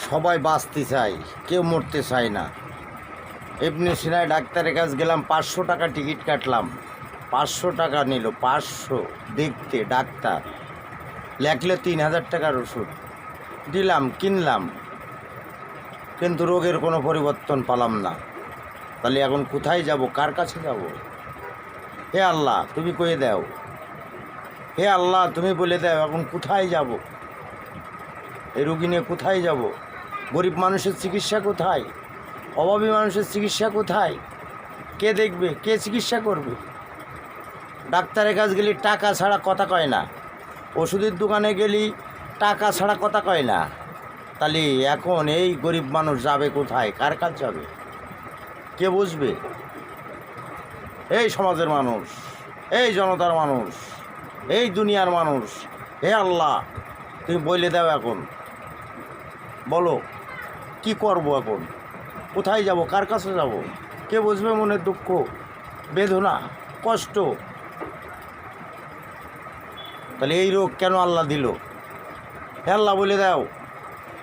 সবাই বাঁচতে চায়, কেউ মরতে চায় না। এমনি সিনায় ডাক্তারের কাছে গেলাম, 500 টাকা টিকিট কাটলাম, 500 টাকা নিল, 500 দেখতে ডাক্তার, লেখলে 3000 টাকার ওষুধ দিলাম, কিনলাম, কিন্তু রোগের কোনো পরিবর্তন পেলাম না। তাহলে এখন কোথায় যাব, কার কাছে যাব? হে আল্লাহ তুমি কয়ে দাও, হে আল্লাহ তুমি বলে দাও এখন কোথায় যাব? এই রোগী নিয়ে কোথায় যাব? গরিব মানুষের চিকিৎসা কোথায়? অভাবী মানুষের চিকিৎসা কোথায়? কে দেখবে, কে চিকিৎসা করবে? ডাক্তারের কাছে গেলে টাকা ছাড়া কথা কয় না, ওষুধের দোকানে গেলি টাকা ছাড়া কথা কয় না। তাহলে এখন এই গরিব মানুষ যাবে কোথায়, কার কাছে যাবে, কে বুঝবে? এই সমাজের মানুষ, এই জনতার মানুষ, এই দুনিয়ার মানুষ, হে আল্লাহ তুমি বলে দাও এখন, বলো কি করব এখন, কোথায় যাব, কার কাছে যাব, কে বুঝবে মনের দুঃখ, বেদনা, কষ্ট? তাহলে এই রোগ কেন আল্লাহ দিল? হে আল্লাহ বলে দাও,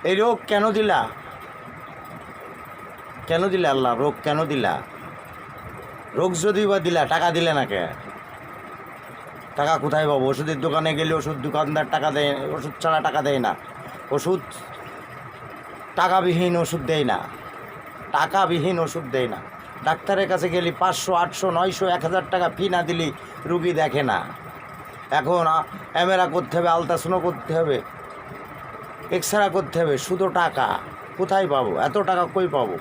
এই রোগ কেন দিলা, কেন দিলা আল্লাহ, রোগ কেন দিলা? রোগ যদি বা দিলা, টাকা দিলে না কে? টাকা কোথায় পাবো? ওষুধের দোকানে গেলে ওষুধ দোকানদার টাকা দেয়, ওষুধ ছাড়া টাকা দেয় না, ওষুধ টাকাবিহীন ওষুধ দেয় না, টাকাবিহীন ওষুধ দেয় না। ডাক্তারের কাছে গেলি 500, 800, 900, 1000 টাকা ফি না দিলি রুগী দেখে না। এখন ক্যামেরা করতে হবে, আলট্রাসাউন্ড করতে হবে, এক্সরে করতে হবে, শুধু টাকা কোথায় পাবো? এত টাকা কই পাবো?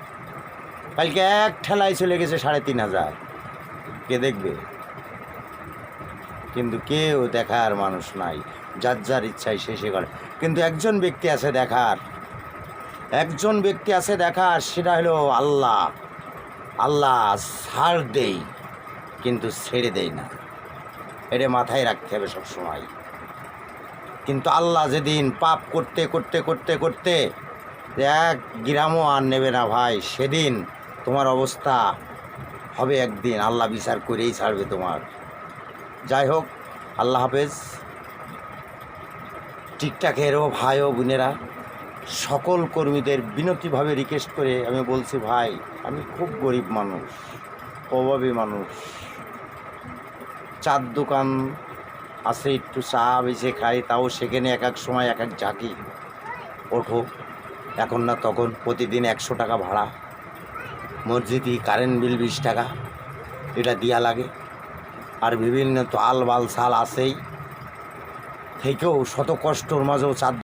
কালকে এক ঠেলায় চলে গেছে 3500, কে দেখবে? কিন্তু কেউ দেখার মানুষ নাই, যার যার ইচ্ছায় শেষে করে। কিন্তু একজন ব্যক্তি আছে দেখার, একজন ব্যক্তি আছে দেখার, সেটা হলো আল্লাহ। আল্লাহ ছাড় দেই কিন্তু ছেড়ে দেয় না, এটা মাথায় রাখতে হবে সবসময়। কিন্তু আল্লাহ যেদিন পাপ করতে করতে করতে করতে এক গ্রামও আর নেবে না ভাই, সেদিন তোমার অবস্থা হবে, একদিন আল্লাহ বিচার করেই ছাড়বে তোমার। যাই হোক, আল্লাহ হাফেজ। টিকটকেরও ভাই ও বোনেরা, সকল কর্মীদের বিনতিভাবে রিকোয়েস্ট করে আমি বলছি, ভাই আমি খুব গরিব মানুষ, অভাবী মানুষ, চার দোকান আছে, একটু চা বেছে খাই, তাও সেখানে এক এক সময় এক এক ঝাঁকি ওঠো, এখন না তখন, প্রতিদিন 100 টাকা ভাড়া, মসজিদি কারেন্ট বিল 20 টাকা, এটা দিয়া লাগে, আর বিভিন্ন তো আলবাল সাল আছেই, থেকেও শত কষ্টর মাঝেও চার